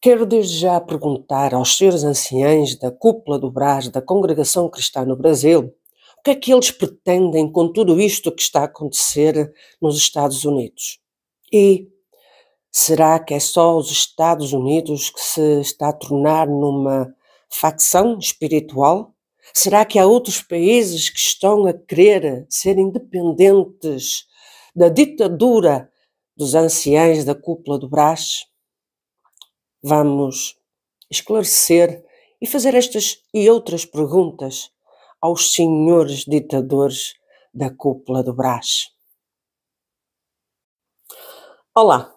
Quero desde já perguntar aos senhores anciães da cúpula do Brás da Congregação Cristã no Brasil, o que é que eles pretendem com tudo isto que está a acontecer nos Estados Unidos? E será que é só os Estados Unidos que se está a tornar numa facção espiritual? Será que há outros países que estão a querer ser independentes da ditadura dos anciães da cúpula do Brás? Vamos esclarecer e fazer estas e outras perguntas aos senhores ditadores da cúpula do Brás. Olá,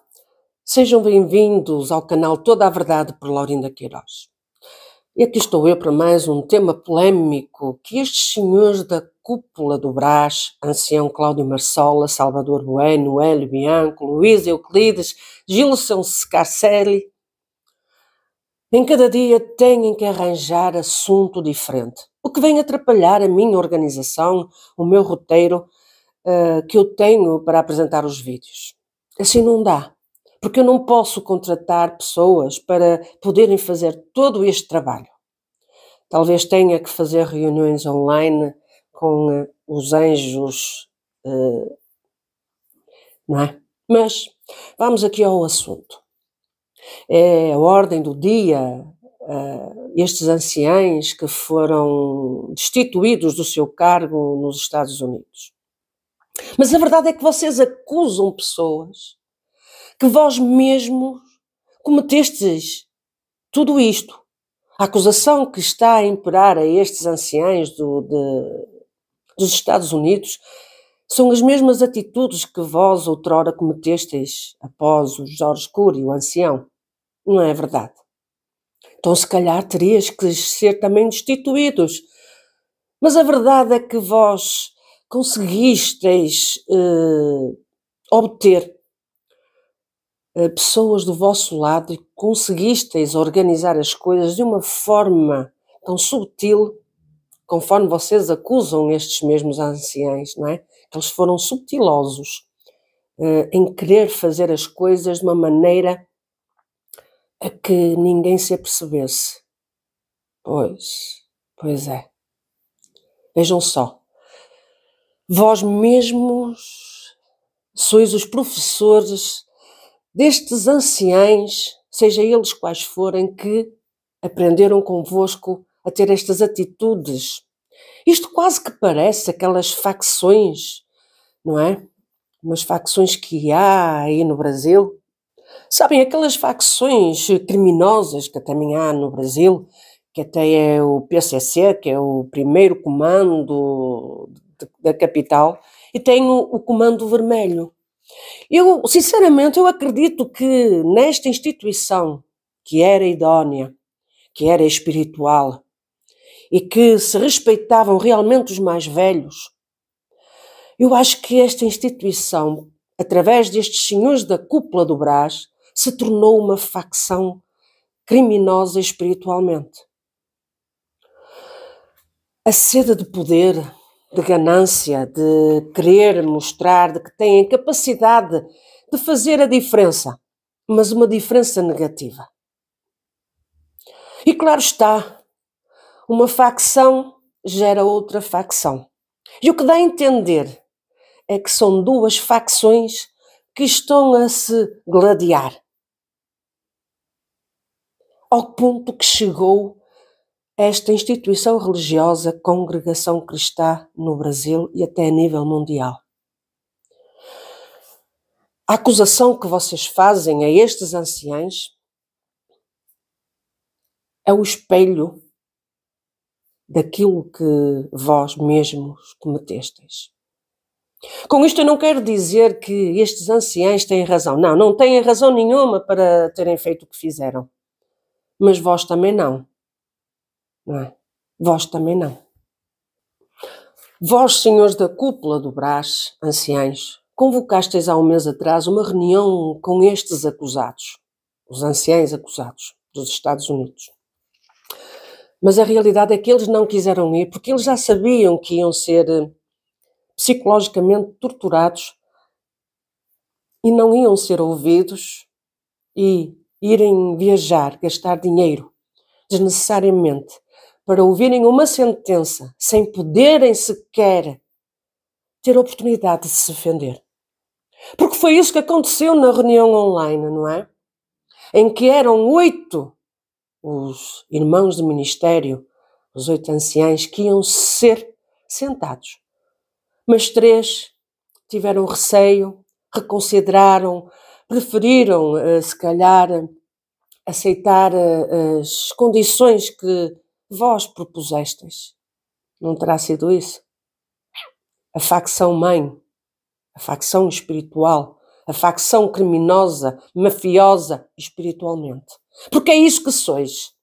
sejam bem-vindos ao canal Toda a Verdade por Laurinda Queiroz. E aqui estou eu para mais um tema polémico que estes senhores da cúpula do Brás, ancião Cláudio Marsola, Salvador Bueno, Hélio Bianco, Luís Euclides, Gilson Scarcelli, em cada dia têm que arranjar assunto diferente, o que vem atrapalhar a minha organização, o meu roteiro que eu tenho para apresentar os vídeos. Assim não dá, porque eu não posso contratar pessoas para poderem fazer todo este trabalho. Talvez tenha que fazer reuniões online com os anjos, não é? Mas vamos aqui ao assunto. É a ordem do dia, estes anciães que foram destituídos do seu cargo nos Estados Unidos. Mas a verdade é que vocês acusam pessoas que vós mesmos cometestes tudo isto. A acusação que está a imperar a estes anciães dos Estados Unidos são as mesmas atitudes que vós outrora cometestes após o Jorge Cury, o ancião. Não é verdade? Então se calhar terias que ser também destituídos. Mas a verdade é que vós conseguisteis obter pessoas do vosso lado e conseguisteis organizar as coisas de uma forma tão subtil, conforme vocês acusam estes mesmos anciães, não é? Que eles foram subtilosos em querer fazer as coisas de uma maneira a que ninguém se apercebesse. Pois é. Vejam só. Vós mesmos sois os professores destes anciães, seja eles quais forem, que aprenderam convosco a ter estas atitudes. Isto quase que parece aquelas facções, não é? Umas facções que há aí no Brasil. Sabem, aquelas facções criminosas que também há no Brasil, que até é o PCC, que é o primeiro comando da capital, e tem o Comando Vermelho. Eu, sinceramente, eu acredito que nesta instituição, que era idónea, que era espiritual, e que se respeitavam realmente os mais velhos, eu acho que esta instituição, através destes senhores da cúpula do Brás, se tornou uma facção criminosa espiritualmente. A sede de poder, de ganância, de querer mostrar de que têm capacidade de fazer a diferença, mas uma diferença negativa. E claro está, uma facção gera outra facção. E o que dá a entender é que são duas facções que estão a se gladiar. Ao ponto que chegou esta instituição religiosa, Congregação Cristã no Brasil e até a nível mundial. A acusação que vocês fazem a estes anciães é o espelho daquilo que vós mesmos cometestes. Com isto eu não quero dizer que estes anciães têm razão. Não, não têm razão nenhuma para terem feito o que fizeram. Mas vós também não. Não é? Vós também não. Vós, senhores da cúpula do Brás, anciães, convocastes há um mês atrás uma reunião com estes acusados, os anciães acusados dos Estados Unidos. Mas a realidade é que eles não quiseram ir porque eles já sabiam que iam ser psicologicamente torturados e não iam ser ouvidos e irem viajar, gastar dinheiro desnecessariamente para ouvirem uma sentença sem poderem sequer ter a oportunidade de se defender. Porque foi isso que aconteceu na reunião online, não é? Em que eram 8 os irmãos de ministério, os 8 anciães que iam ser sentados. Mas 3 tiveram receio, reconsideraram, preferiram, se calhar, aceitar as condições que vós propusestes. Não terá sido isso? A facção mãe, a facção espiritual, a facção criminosa, mafiosa espiritualmente. Porque é isso que sois.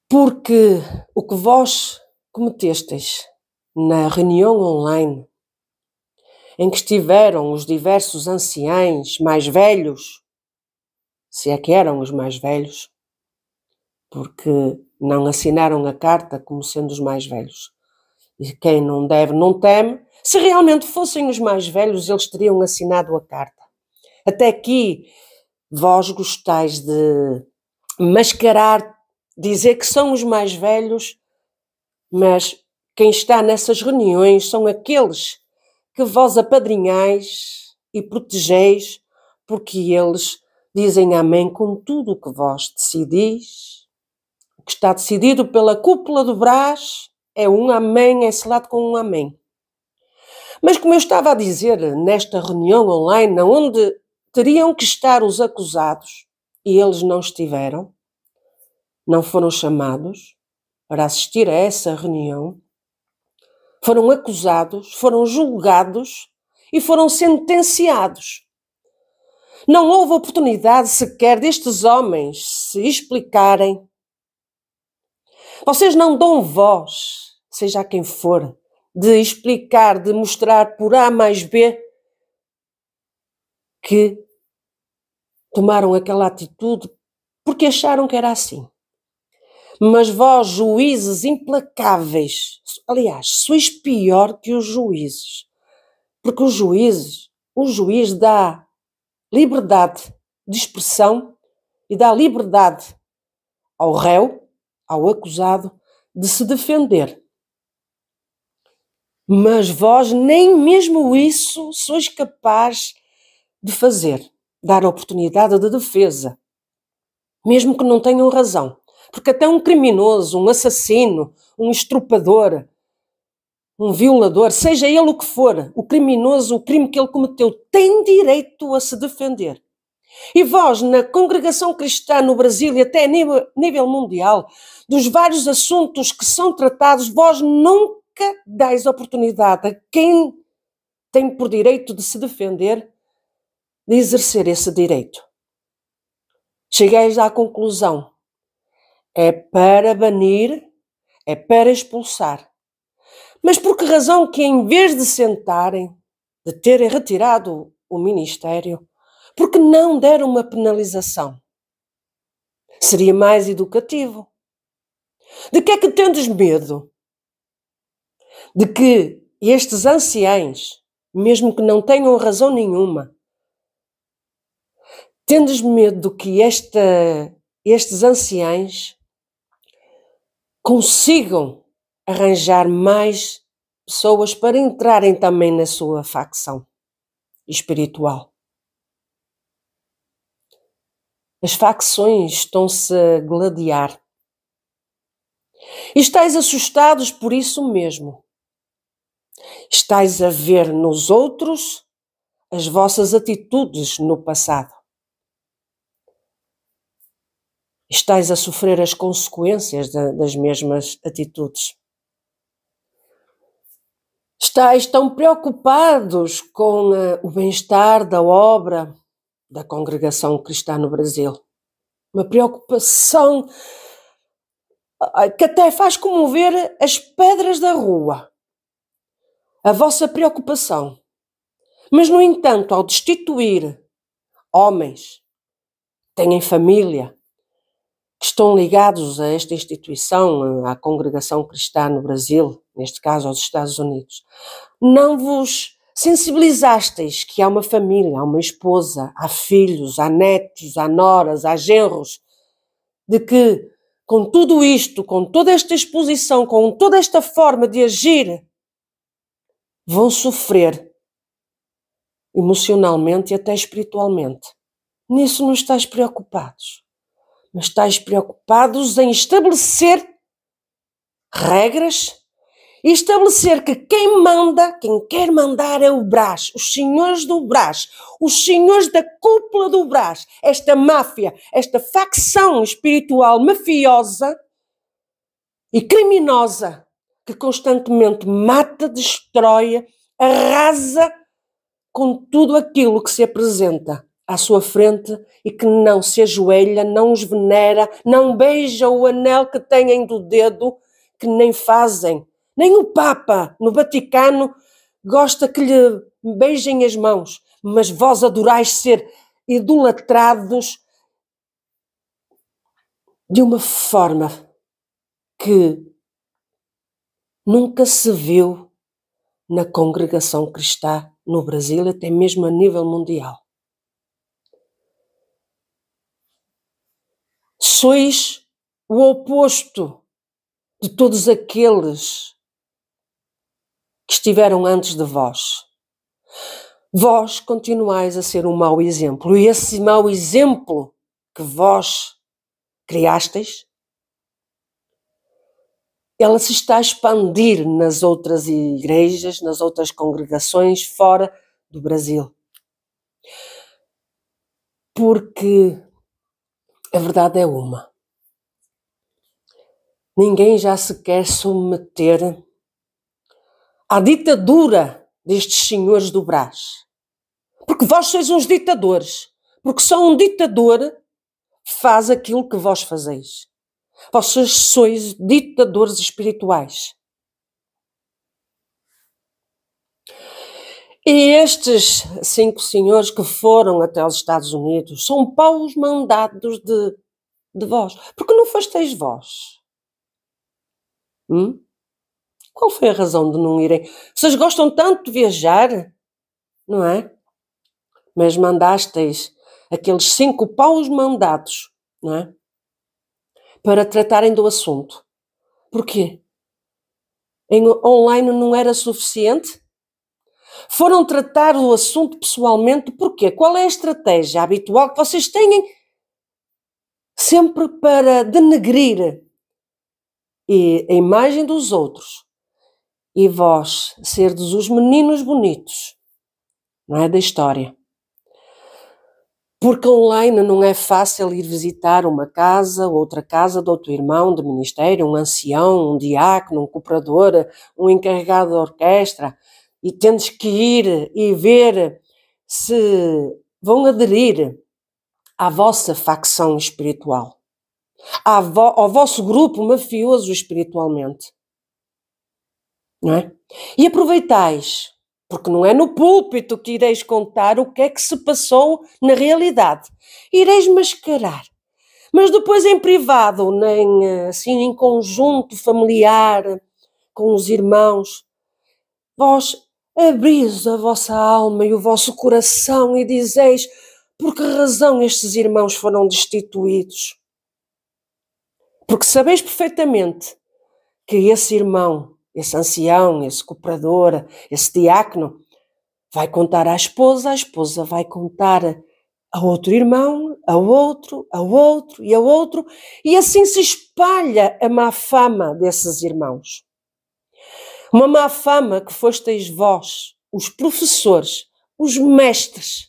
Porque o que vós cometestes na reunião online, em que estiveram os diversos anciães mais velhos, se é que eram os mais velhos, porque não assinaram a carta como sendo os mais velhos. E quem não deve, não teme. Se realmente fossem os mais velhos, eles teriam assinado a carta. Até aqui, vós gostais de mascarar, dizer que são os mais velhos, mas quem está nessas reuniões são aqueles que vós apadrinhais e protegeis, porque eles dizem amém com tudo o que vós decidis. O que está decidido pela cúpula do Brás é um amém, é selado com um amém. Mas como eu estava a dizer, nesta reunião online, onde teriam que estar os acusados, e eles não estiveram, não foram chamados para assistir a essa reunião, foram acusados, foram julgados e foram sentenciados. Não houve oportunidade sequer destes homens se explicarem. Vocês não dão voz, seja quem for, de explicar, de mostrar por A mais B que tomaram aquela atitude porque acharam que era assim. Mas vós, juízes implacáveis, aliás, sois pior que os juízes, porque o juiz dá liberdade de expressão e dá liberdade ao réu, ao acusado, de se defender. Mas vós nem mesmo isso sois capaz de fazer, dar oportunidade de defesa, mesmo que não tenham razão. Porque até um criminoso, um assassino, um estrupador, um violador, seja ele o que for, o criminoso, o crime que ele cometeu, tem direito a se defender. E vós, na congregação cristã no Brasil e até a nível mundial, dos vários assuntos que são tratados, vós nunca dais oportunidade a quem tem por direito de se defender, de exercer esse direito. Chegueis à conclusão. É para banir, é para expulsar. Mas por que razão que em vez de sentarem, de terem retirado o ministério, por que não deram uma penalização? Seria mais educativo. De que é que tendes medo? De que estes anciães, mesmo que não tenham razão nenhuma, tendes medo que estes anciães consigam arranjar mais pessoas para entrarem também na sua facção espiritual. As facções estão-se a gladiar. E estáis assustados por isso mesmo. Estáis a ver nos outros as vossas atitudes no passado. Estáis a sofrer as consequências das mesmas atitudes. Estáis tão preocupados com o bem-estar da obra da congregação cristã no Brasil. Uma preocupação que até faz comover as pedras da rua. A vossa preocupação. Mas, no entanto, ao destituir homens que têm família, que estão ligados a esta instituição, à congregação cristã no Brasil, neste caso aos Estados Unidos, não vos sensibilizasteis que há uma família, há uma esposa, há filhos, há netos, há noras, há genros, de que com tudo isto, com toda esta exposição, com toda esta forma de agir, vão sofrer emocionalmente e até espiritualmente. Nisso não estáis preocupados, mas estáis preocupados em estabelecer regras e estabelecer que quem manda, quem quer mandar é o Brás, os senhores do Brás, os senhores da cúpula do Brás, esta máfia, esta facção espiritual mafiosa e criminosa que constantemente mata, destrói, arrasa com tudo aquilo que se apresenta à sua frente e que não se ajoelha, não os venera, não beija o anel que têm do dedo, que nem fazem. Nem o Papa, no Vaticano, gosta que lhe beijem as mãos, mas vós adorais ser idolatrados de uma forma que nunca se viu na congregação cristã no Brasil, até mesmo a nível mundial. Sois o oposto de todos aqueles que estiveram antes de vós. Vós continuais a ser um mau exemplo, e esse mau exemplo que vós criasteis, ela se está a expandir nas outras igrejas, nas outras congregações fora do Brasil. Porque a verdade é uma. Ninguém já se quer submeter à ditadura destes senhores do Brás. Porque vós sois uns ditadores. Porque só um ditador faz aquilo que vós fazeis. Vós sois ditadores espirituais. E estes 5 senhores que foram até os Estados Unidos são paus mandados de vós. Porque não fosteis vós? Qual foi a razão de não irem? Vocês gostam tanto de viajar, não é? Mas mandasteis aqueles 5 paus mandados, não é? Para tratarem do assunto. Porquê? Online não era suficiente? Foram tratar o assunto pessoalmente, porquê? Qual é a estratégia habitual que vocês têm sempre para denegrir a imagem dos outros e vós serdes os meninos bonitos, não é, da história? Porque online não é fácil ir visitar uma casa, outra casa de outro irmão de ministério, um ancião, um diácono, um cooperador, um encarregado da orquestra, e tendes que ir e ver se vão aderir à vossa facção espiritual, ao vosso grupo mafioso espiritualmente, não é? E aproveitais, porque não é no púlpito que ireis contar o que é que se passou na realidade. Ireis mascarar. Mas depois em privado, nem assim em conjunto familiar, com os irmãos, vós abris a vossa alma e o vosso coração e dizeis por que razão estes irmãos foram destituídos. Porque sabeis perfeitamente que esse irmão, esse ancião, esse cooperador, esse diácono, vai contar à esposa, a esposa vai contar a outro irmão, a outro e a outro, e assim se espalha a má fama desses irmãos. Uma má fama que fosteis vós, os professores, os mestres.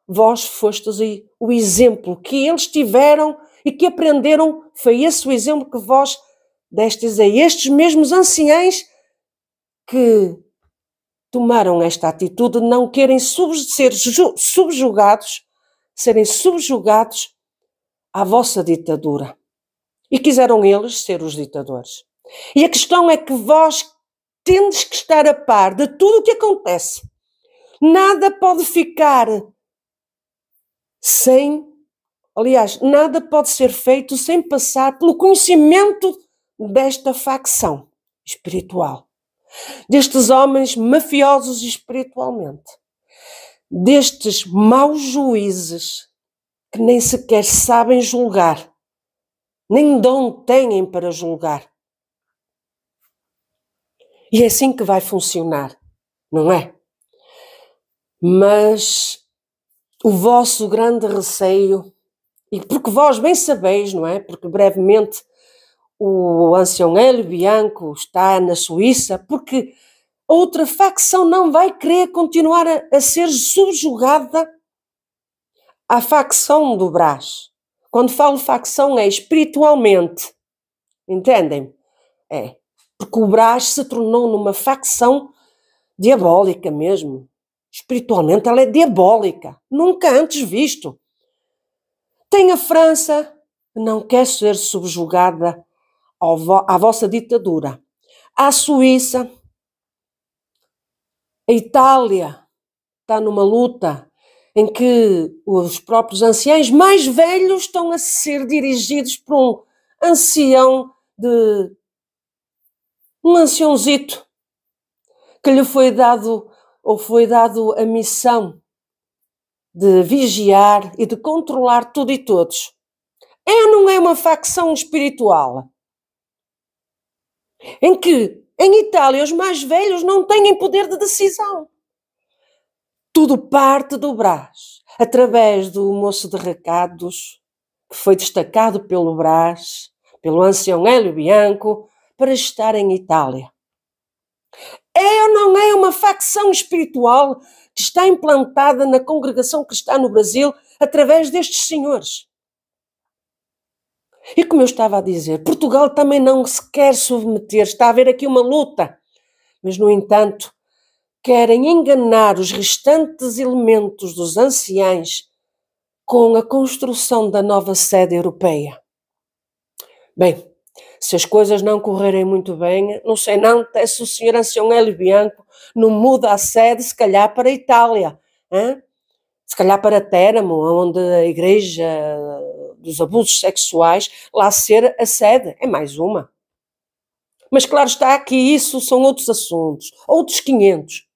Vós fostes o exemplo que eles tiveram e que aprenderam, foi esse o exemplo que vós destes a estes mesmos anciães que tomaram esta atitude de não querem serem subjugados à vossa ditadura. E quiseram eles ser os ditadores. E a questão é que vós tendes que estar a par de tudo o que acontece. Nada pode ficar nada pode ser feito sem passar pelo conhecimento desta facção espiritual. destes homens mafiosos espiritualmente, destes maus juízes que nem sequer sabem julgar, nem dom têm para julgar. E é assim que vai funcionar, não é? Mas o vosso grande receio, e porque vós bem sabeis, não é? Porque brevemente o ancião Hélio Bianco está na Suíça, porque outra facção não vai querer continuar a ser subjugada à facção do Brás. Quando falo facção é espiritualmente, entendem? É, porque o Brás se tornou numa facção diabólica mesmo. Espiritualmente ela é diabólica, nunca antes visto. Tem a França, que não quer ser subjugada à vossa ditadura. A Suíça, a Itália está numa luta em que os próprios anciãos mais velhos estão a ser dirigidos por um anciãozito que lhe foi dado a missão de vigiar e de controlar tudo e todos. É ou não é uma facção espiritual? Em que, em Itália, os mais velhos não têm poder de decisão. Tudo parte do Brás, através do moço de recados, que foi destacado pelo Brás, pelo ancião Hélio Bianco, para estar em Itália. É ou não é uma facção espiritual que está implantada na congregação cristã no Brasil através destes senhores? E como eu estava a dizer, Portugal também não se quer submeter, está a haver aqui uma luta, mas no entanto querem enganar os restantes elementos dos anciães com a construção da nova sede europeia. Bem, se as coisas não correrem muito bem, não sei não, até se o senhor ancião Hélio Bianco não muda a sede, se calhar para a Itália, hein? Se calhar para Téramo, onde a igreja dos abusos sexuais, lá ser a sede, é mais uma. Mas claro está que isso são outros assuntos, outros 500.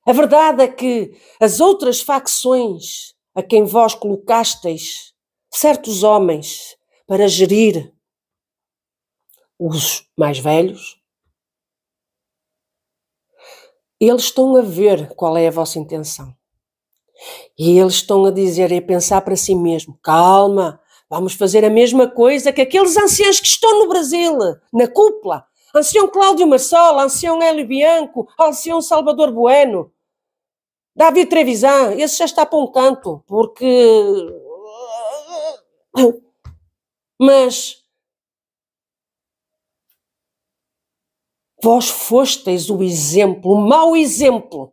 A verdade é que as outras facções a quem vós colocasteis certos homens para gerir os mais velhos, eles estão a ver qual é a vossa intenção. E eles estão a dizer e a pensar para si mesmo, calma, vamos fazer a mesma coisa que aqueles anciãos que estão no Brasil, na cúpula. Ancião Cláudio Marçal, ancião Hélio Bianco, ancião Salvador Bueno, David Trevisan, esse já está para um canto, porque... Mas vós fosteis o exemplo, o mau exemplo.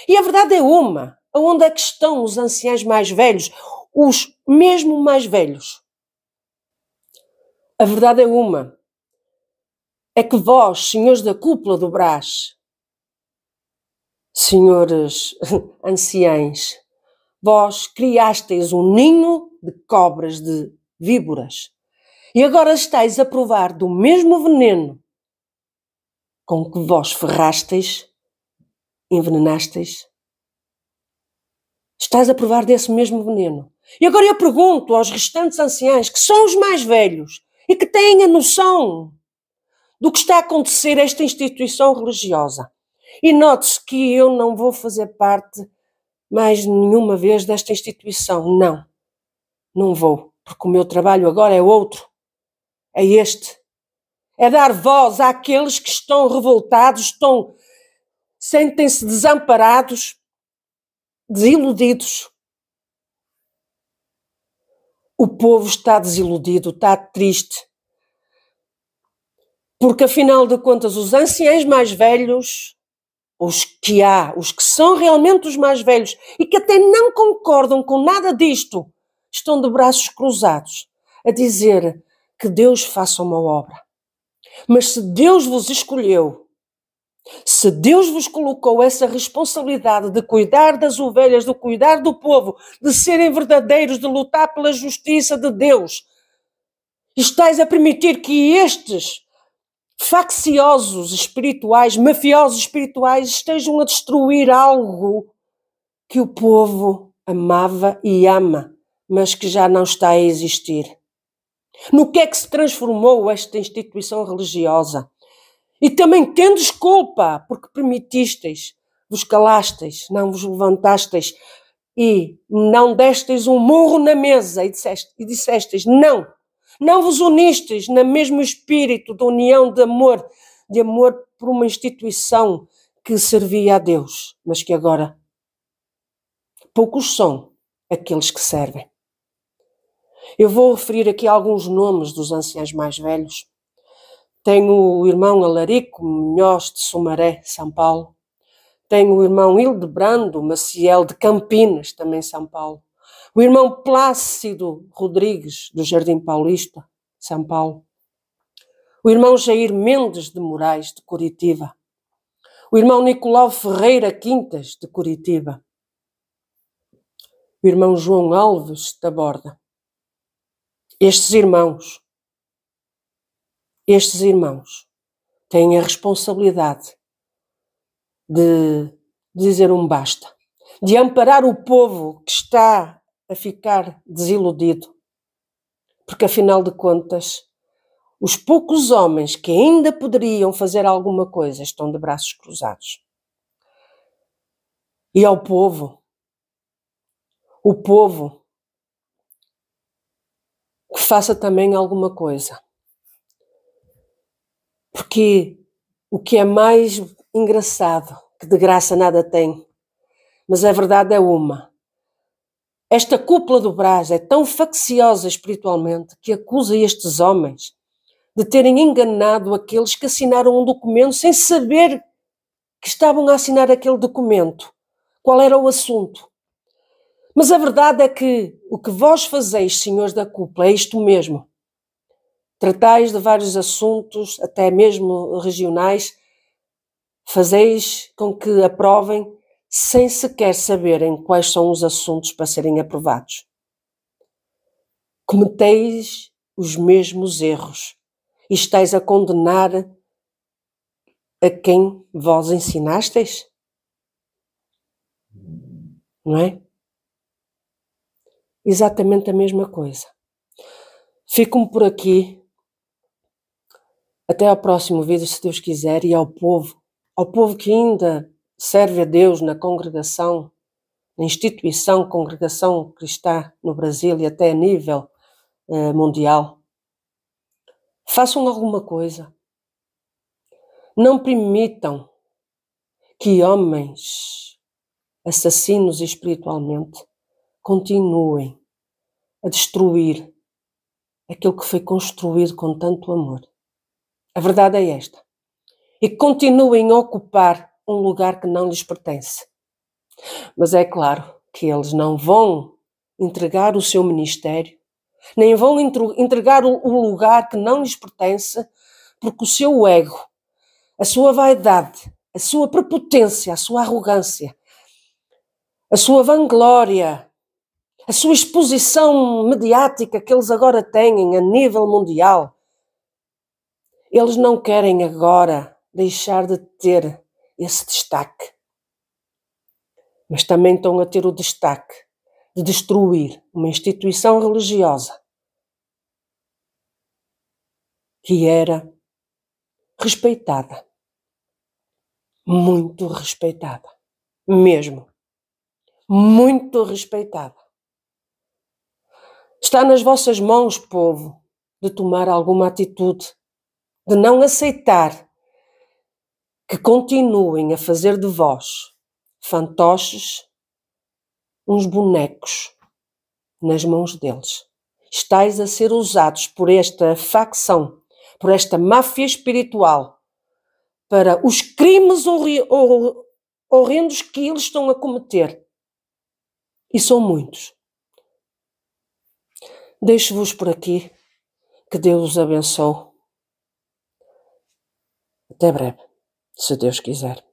E a verdade é uma, onde é que estão os anciãos mais velhos, os mesmo mais velhos? A verdade é uma, é que vós, senhores da cúpula do Brás, senhores anciães, vós criasteis um ninho de cobras, de víboras, e agora estáis a provar do mesmo veneno com que vós ferrasteis, envenenasteis. Estás a provar desse mesmo veneno. E agora eu pergunto aos restantes anciãos, que são os mais velhos, e que têm a noção do que está a acontecer a esta instituição religiosa. E note-se que eu não vou fazer parte mais nenhuma vez desta instituição. Não, não vou, porque o meu trabalho agora é outro. É este. É dar voz àqueles que estão revoltados, sentem-se desamparados, desiludidos. O povo está desiludido, está triste. Porque, afinal de contas, os anciãos mais velhos, os que são realmente os mais velhos e que até não concordam com nada disto, estão de braços cruzados a dizer que Deus faça uma obra. Mas se Deus vos escolheu, se Deus vos colocou essa responsabilidade de cuidar das ovelhas, de cuidar do povo, de serem verdadeiros, de lutar pela justiça de Deus, estáis a permitir que estes facciosos espirituais, mafiosos espirituais, estejam a destruir algo que o povo amava e ama, mas que já não está a existir. No que é que se transformou esta instituição religiosa? E também tendes culpa, porque permitisteis, vos calasteis, não vos levantasteis e não desteis um murro na mesa e dissesteis não vos unisteis no mesmo espírito de união, de amor por uma instituição que servia a Deus, mas que agora poucos são aqueles que servem. Eu vou referir aqui alguns nomes dos anciãos mais velhos. Tenho o irmão Alarico Munhoz de Sumaré, São Paulo. Tenho o irmão Hildebrando Maciel de Campinas, também São Paulo. O irmão Plácido Rodrigues, do Jardim Paulista, São Paulo. O irmão Jair Mendes de Moraes, de Curitiba. O irmão Nicolau Ferreira Quintas, de Curitiba. O irmão João Alves da Borda. Estes irmãos têm a responsabilidade de dizer um basta, de amparar o povo que está a ficar desiludido, porque afinal de contas, os poucos homens que ainda poderiam fazer alguma coisa estão de braços cruzados. E ao povo, o povo que faça também alguma coisa. Porque o que é mais engraçado, que de graça nada tem, mas a verdade é uma. Esta cúpula do Brás é tão facciosa espiritualmente que acusa estes homens de terem enganado aqueles que assinaram um documento sem saber que estavam a assinar aquele documento, qual era o assunto. Mas a verdade é que o que vós fazeis, senhores da cúpula, é isto mesmo. Tratais de vários assuntos, até mesmo regionais, fazeis com que aprovem sem sequer saberem quais são os assuntos para serem aprovados. Cometeis os mesmos erros e estáis a condenar a quem vós ensinasteis? Não é? Exatamente a mesma coisa. Fico-me por aqui. Até ao próximo vídeo, se Deus quiser, e ao povo que ainda serve a Deus na congregação, na instituição Congregação Cristã no Brasil e até a nível mundial. Façam alguma coisa. Não permitam que homens assassinos espiritualmente continuem a destruir aquilo que foi construído com tanto amor. A verdade é esta. E continuem a ocupar um lugar que não lhes pertence. Mas é claro que eles não vão entregar o seu ministério, nem vão entregar o lugar que não lhes pertence, porque o seu ego, a sua vaidade, a sua prepotência, a sua arrogância, a sua vanglória, a sua exposição mediática que eles agora têm a nível mundial, eles não querem agora deixar de ter esse destaque. Mas também estão a ter o destaque de destruir uma instituição religiosa que era respeitada, muito respeitada, mesmo, muito respeitada. Está nas vossas mãos, povo, de tomar alguma atitude, de não aceitar que continuem a fazer de vós fantoches, uns bonecos nas mãos deles. Estais a ser usados por esta facção, por esta máfia espiritual, para os crimes horrendos que eles estão a cometer. E são muitos. Deixo-vos por aqui. Que Deus os abençoe. Até breve, se Deus quiser.